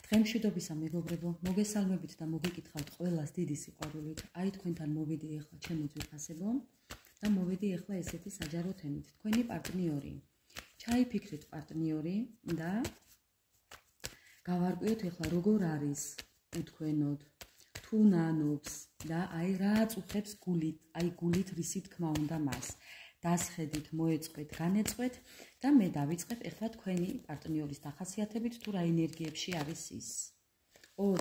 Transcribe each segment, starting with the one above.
დღემშვიდობისა მეგობრებო, მოგესალმებით და მოგეკითხავთ ყველას დიდი სიყვარულით. აი თქვენთან მოვიდი ახლა ჩემო ძვირფასებო და მოვიდი ახლა ესეთი საჯარო თემით. თქვენი პარტნიორი. ჩაიფიქრეთ პარტნიორი და გავარკვიოთ ახლა როგორ არის უთქვენოდ, თუ ნანობს და აი რა აწუხებს გულით, აი გულით რისი თქმა უნდა მას. დასხედით, მოეწყვეთ, განეწყვეთ და მე დავიწყებ ახლა თქვენი პარტნიორის დახასიათებით თუ რა ენერგიებში არის ის.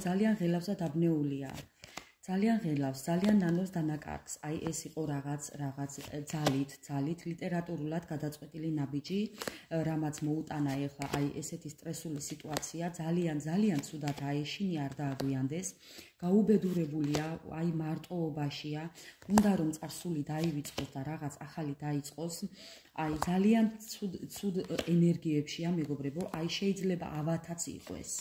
ძალიან ღელავს და დაბნეულია. ძალიან ღელავს, ძალიან ნანობს დანაკარგს. აი ეს იყო რაღაც ძალით ლიტერატურულად გადაწყვეტილი ნაბიჯი, რამაც მოუტანა ახლა აი ესეთი სტრესული სიტუაცია, ძალიან ცუდად აეშინია, არ დააგვიანდეს. გაუბედურებულია, აი მარტოობაშია, უნდა რომ წარსული დაივიწყოს და რაღაც ახალი დაიწყოს. აი ძალიან ცუდ ენერგიებშია მეგობრებო, აი შეიძლება ავათაც იყოს.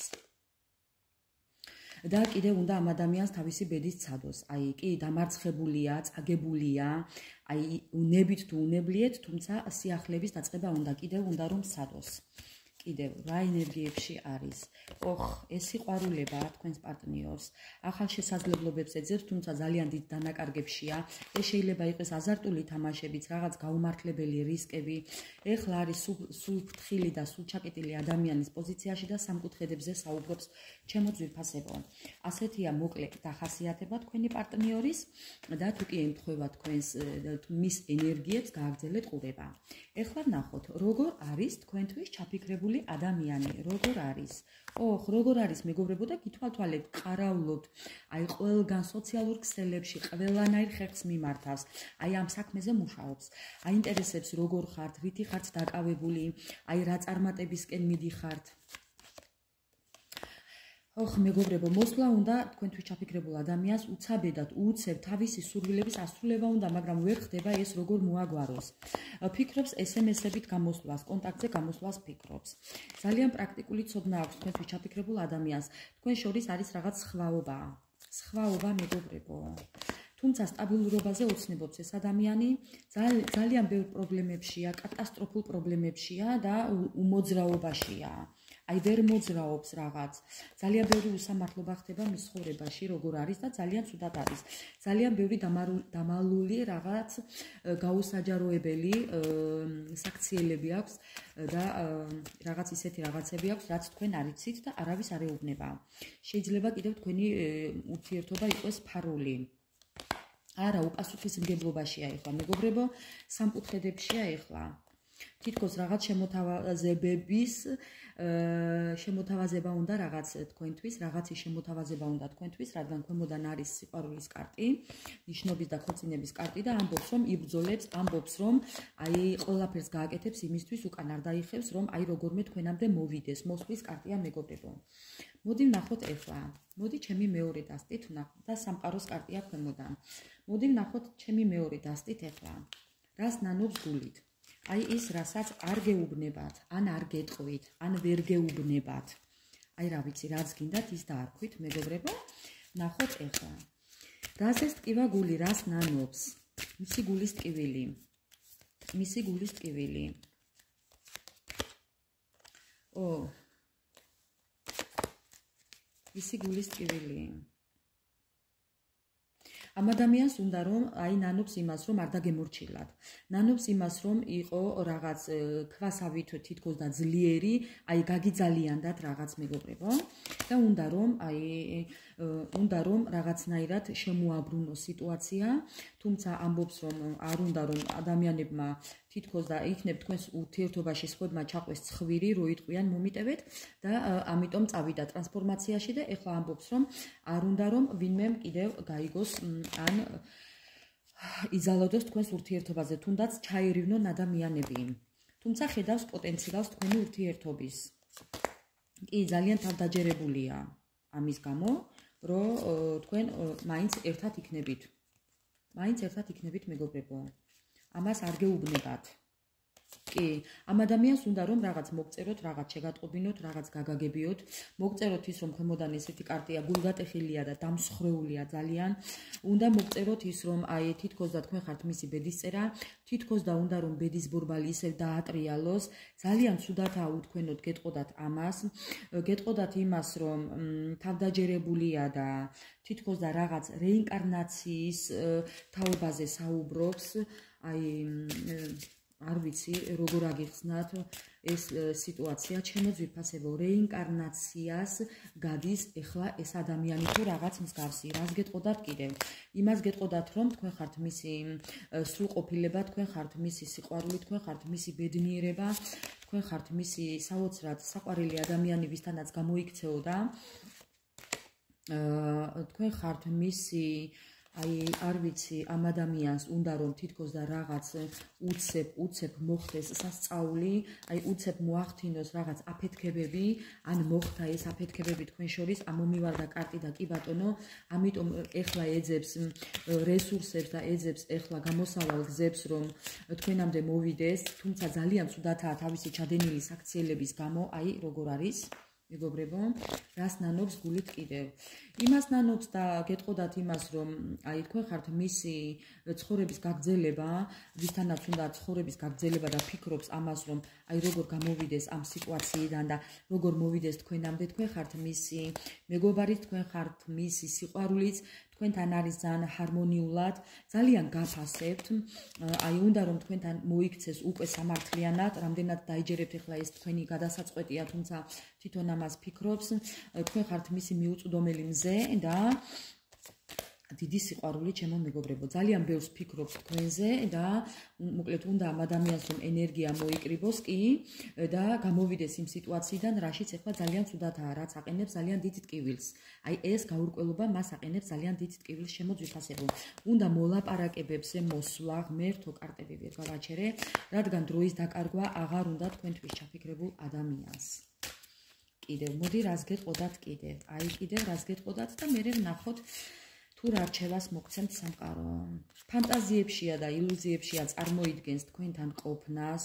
და კიდევ უნდა ამ ადამიანს თავისი ბედის ცადოს. აი კი დამარცხებულია, წაგებულია, აი უნებით თუ უნებლიეთ, თუმცა სიახლეების დაწყება უნდა, კიდევ უნდა რომ სცადოს. კიდევ რა ენერგიებში არის? ეს სიყვარულება თქვენს პარტნიორს ახალ შესაძლებლობებს ეძებს, თუმცა ძალიან დიდ დანაკარგებშია. ეს შეიძლება იყოს აზარტული თამაშებიც, რაღაც გაუმართლებელი რისკები. ეხლა არის სულ ფრთხილი და სულ ჩაკეტილი ადამიანის პოზიციაში და სამკუთხედებზე საუბრობს ჩემო ძვირფასებო. ასეთია მოკლე დახასიათება თქვენი პარტნიორის და თუ კი ემთხვევა თქვენს მის ენერგიებს გააგრძელეთ ყურება. ეხლა ნახოთ, როგორ არის თქვენთვის ჩაფიქრებული ადამიანი, როგორ არის? როგორ არის მეგობრებო და გითვალთვალეთ, ყარავლობთ, აი ყველგან სოციალურ ქსელებში ყველანაირ ხერხს მიმართავს, აი ამ საქმეზე მუშაობს, აინტერესებს როგორ ხართ, რითი ხართ დაკავებული, აი რა წარმატებისკენ მიდიხართ. მეგობრებო, მოსვლა უნდა თქვენთვის ჩაფიქრებულ ადამიანს უცაბედად, უუცებ თავისი სურვილების ასრულება უნდა, მაგრამ ვერ ხდება ეს როგორ მოაგვაროს. ფიქრობს SMS-ებით გამოსვლას, კონტაქტზე გამოსვლას ფიქრობს. ძალიან პრაქტიკული ცოდნა აქვს თქვენთვის ჩაფიქრებულ ადამიანს. თქვენ შორის არის რაღაც სხვაობა მეგობრებო. თუმცა სტაბილურობაზე ოცნებობს ეს ადამიანი, ძალიან ბევრ პრობლემებშია, კატასტროფულ პრობლემებშია და უმოძრაობაშია. აი ვერ მოძრაობს რაღაც. ძალიან ბევრი უსამართლობა ხდება მის ცხოვრებაში, როგორ არის და ძალიან ცუდად არის. ძალიან ბევრი დამალული რაღაც გაუსაჯაროებელი საქციელები აქვს და რაღაც ისეთი რაღაცები აქვს, რაც თქვენ არ იცით და არავის არ ეუბნება. შეიძლება კიდევ თქვენი ურთიერთობა იყოს ფარული. არა, უპასუხისმგებლობაშია ეხლა მეგობრებო, სამკუთხედებშია ეხლა. თითქოს რაღაც შემოთავაზება უნდა რაღაც თქვენთვის, რაღაცის შემოთავაზება უნდა თქვენთვის, რადგან ქვემოდან არის სიყვარულის კარტი, ნიშნობის და ქორწინების კარტი და ამბობს, რომ იბრძოლებს, ამბობს, რომ აი ყველაფერს გააკეთებს იმისთვის, უკან არ დაიხევს, რომ აი როგორმე თქვენამდე მოვიდეს. მოსვლის კარტია მეგობრებო. მოდი ვნახოთ ეხლა. მოდი ჩემი მეორე დასტით ვნახოთ და სამყაროს კარტია ქვემოდან. მოდი ვნახოთ ჩემი მეორე დასტით ეხლა. რას ნანობს გულით? აი ის, რასაც არ გეუბნებათ, ან არ გეტყვით, ან ვერ გეუბნებათ. აი რა ვიცი, რაც გინდათ ის დაარქვით, მეგობრებო. ნახოთ ეხლა. რაზეც ტკივა გული, რას ნანობს? მისი გულის ტკივილი. მისი გულის ტკივილი. მისი გულის ტკივილი. ამ ადამიანს უნდა რომ აი ნანობს იმას, რომ არ დაგემორჩილათ. ნანობს იმას, რომ იყო რაღაც ქვასავით თითქოს და ძლიერი, აი გაგიძალიანდათ რაღაც მეგობრებო და უნდა რომ რაღაცნაირად შემოაბრუნოს სიტუაცია, თუმცა ამბობს რომ არ უნდა რომ ადამიანებმა თითქოს და იქნებ თქვენს ურთიერთობაში სხვებმა ჩაყვეს ცხვირი, რო იტყვიან მომიტევეთ და ამიტომ წავიდა ტრანსფორმაციაში და ეხლა ამბობს რომ არ უნდა რომ ვინმე კიდევ გაიგოს ან იზალოდოს თქვენს ურთიერთობაზე, თუნდაც ჩაერივნონ ადამიანები. თუმცა ხედავს პოტენციალს თქვენი ურთიერთობის. კი, ძალიან თავდაჯერებულია ამის გამო, რომ თქვენ მაინც ერთად იქნებით. მაინც ერთად იქნებით მეგობრებო. ამას არ გეუბნებათ. კი, ამ ადამიანს უნდა რომ რაღაც მოგწეროთ, რაღაც შეგატყობინოთ, რაღაც გაგაგებიოთ, მოგწეროთ ის რომ ქვემოდან ესეთი კარტია გულგატეხილია და დამსხრეულია ძალიან. უნდა მოგწეროთ ის რომ აი თითქოს და თქვენ ხართ მისი ბედისწერა, თითქოს და უნდა რომ ბედის ბორბალი ისევ დაატრიალოს. ძალიან ცუდათაა უთქვენოთ, გეტყოდათ ამას, გეტყოდათ იმას რომ თავდაჯერებულია და თითქოს და რაღაც რეინკარნაციის თაობაზე საუბრობს, აი არ ვიცი როგორ აგიხსნათ ეს სიტუაცია, ჩემო ძვირფასებო, რეინკარნაციას გადის ეხლა ეს ადამიანი თუ რაღაც მსგავსი. რას გეტყოდათ კიდევ? იმას გეტყოდათ რომ თქვენ ხართ მისი სრულყოფილება, თქვენ ხართ მისი სიყვარული, თქვენ ხართ მისი ბედნიერება, თქვენ ხართ მისი საოცრად საყვარელი ადამიანი, ვისთანაც გამოიქცეოდა. თქვენ ხართ მისი აი არ ვიცი ამ ადამიანს უნდა რომ თითქოს და რაღაც უცებ მოხდეს სასწაული, აი უცებ მოახდინოს რაღაც აფეთქებები, ან მოხდა ეს აფეთქებები თქვენ შორის, ამომივარდა კარტი და კი ბატონო, ამიტომ ეხლა ეძებს რესურსებს და ეძებს ეხლა გამოსავალ გზებს რომ თქვენამდე მოვიდეს, თუმცა ძალიან ცუდათაა თავისი ჩადენილი საქციელების გამო, აი როგორ არის მეგობრებო, რას ნანობს გულით კიდევ. იმას ნანობს და გეტყოდათ იმას, რომ აი თქვენ ხართ მისი ცხოვრების გაგრძელება, ვისთანაც უნდა ცხოვრების გაგრძელება და ფიქრობს ამას, რომ აი როგორ გამოვიდეს ამ სიტუაციიდან და როგორ მოვიდეს თქვენამდე, თქვენ ხართ მისი მეგობარი, თქვენ ხართ მისი სიყვარულიც, თქვენთან არის ძალიან ჰარმონიულად, ძალიან გაფასებთ. აი უნდა რომ თქვენთან მოიქცეს უკვე სამართლიანად, რამდენად დაიჯერებთ ეხლა ეს თქვენი გადასაწყვეტია, თუმცა თვითონ ამას ფიქრობს, თქვენ ხართ მისი მიუწვდომელი მზე და დიდი სიყვარული ჩემო მეგობრებო, ძალიან ბევრს ფიქრობს თქვენზე და მოკლედ უნდა ამ ადამიანს რომ ენერგია მოიკრიბოს კი და გამოვიდეს იმ სიტუაციიდან, რაშიც ეხლა ძალიან ცუდათაა, რაც აყენებს ძალიან დიდ ტკივილს. აი ეს გაურკვევლობა მას აყენებს ძალიან დიდ ტკივილს ჩემო ძვირფასებო. უნდა მოლაპარაკებებზე მოსვლა, ღმერთო კარტები ვერ გავაჩერე, რადგან დროის დაკარგვა აღარ უნდა თქვენთვის ჩაფიქრებულ ადამიანს. კიდევ მოდი რას გეტყოდათ კიდევ. აი კიდევ რას გეტყოდათ და მე ვნახოთ თუ რა რჩევას მოგცემთ სამყარო. ფანტაზიებშია და ილუზიებშია წარმოიდგენს თქვენთან ყოფნას,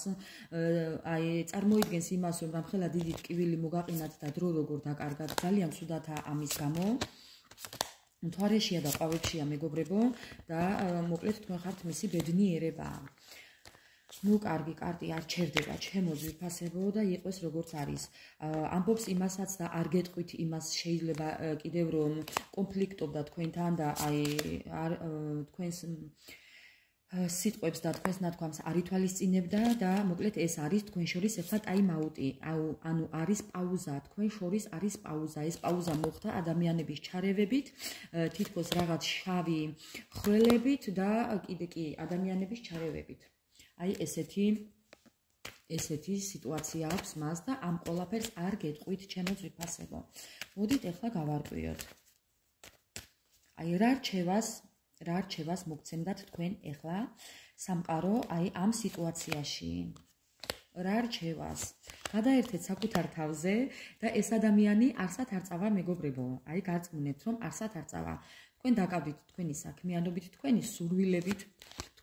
აი წარმოიდგენს იმას, რომ რამხელა დიდი ტკივილი მოგაყინათ და დრო როგორ დაკარგათ, ძალიან ცუდათაა ამის გამო. მთვარეშია და ყვავებშია მეგობრებო და მოკლედ თქვენ ხართ მისი ბედნიერება. ნუ კარგი კარტი არ ჩერდება ჩემო ძვირფასებო და იყოს როგორც არის. ამბობს იმასაც და არ გეტყვით იმას შეიძლება კიდევ რომ კონფლიქტობდა თქვენთან და აი თქვენს სიტყვებს და თქვენს ნათქვამს არ ითვალისწინებდა და მოკლედ ეს არის თქვენ შორის ეხლა ტაიმ-აუტი. ანუ არის პაუზა, თქვენ შორის არის პაუზა. ეს პაუზა მოხდა ადამიანების ჩარევებით, თითქოს რაღაც შავი ხვრელებით და კიდე კი ადამიანების ჩარევებით. აი ესეთი სიტუაცია აქვს მას და ამ ყველაფერს არ გეტყვით ჩემო ძვირფასებო. მოდით ეხლა გავარკვიოთ. აი რა რჩევას მოგცემდათ თქვენ ეხლა სამყარო აი ამ სიტუაციაში. რა რჩევას? გადაერთეთ საკუთარ თავზე და ეს ადამიანი არსად არ წავა მეგობრებო. აი გარწმუნებთ რომ არსად არ წავა. თქვენ დაკავდით თქვენი საქმიანობით, თქვენი სურვილებით,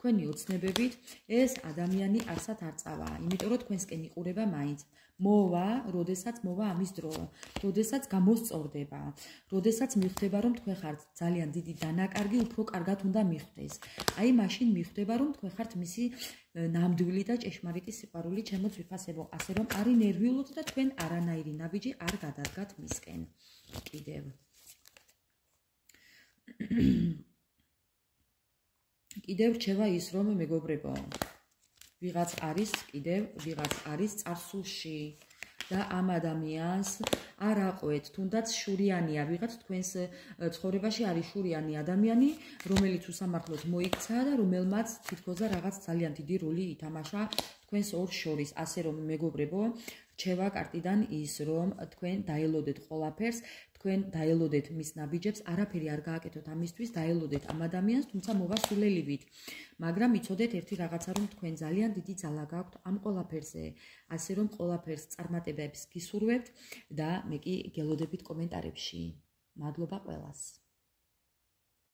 თქვენი ოცნებებით, ეს ადამიანი არსად არ წავა, იმიტომ რომ თქვენსკენ იყურება მაინც. მოვა, როდესაც მოვა ამის დრო, როდესაც გამოსწორდება, როდესაც მიხვდება რომ თქვენ ხართ ძალიან დიდი დანაკარგი, უფრო კარგად უნდა მიხვდეს. აი მაშინ მიხვდება რომ თქვენ ხართ მისი ნამდვილი და ჭეშმარიტი სიყვარული ჩემო ძვირფასებო, ასე რომ არ ინერვიულოთ და თქვენ არანაირი ნაბიჯი არ გადადგათ მისკენ. კიდევ კიდევ რჩება ის რომ მეგობრებო, ვიღაც არის წარსულში და ამ ადამიანს არ აყვეთ, თუნდაც შურიანია, ვიღაც თქვენს ცხოვრებაში არის შურიანი ადამიანი, რომელიც უსამართლოდ მოიქცა და რომელმაც თითქოს და რაღაც ძალიან დიდი როლი ითამაშა თქვენს ორ შორის, ასე რომ მეგობრებო, რჩება კარტიდან ის რომ თქვენ დაელოდეთ ყველაფერს, თქვენ დაელოდეთ მის ნაბიჯებს, არაფერი არ გააკეთოთ ამისთვის, დაელოდეთ ამ ადამიანს, თუმცა მოვა სულელივით. მაგრამ იცოდეთ ერთი რაღაცა, რომ თქვენ ძალიან დიდი ძალა გაქვთ ამ ყველაფერზე, ასე რომ ყველაფერს წარმატებებს გისურვებთ და მე კი გელოდებით კომენტარებში. მადლობა ყველას.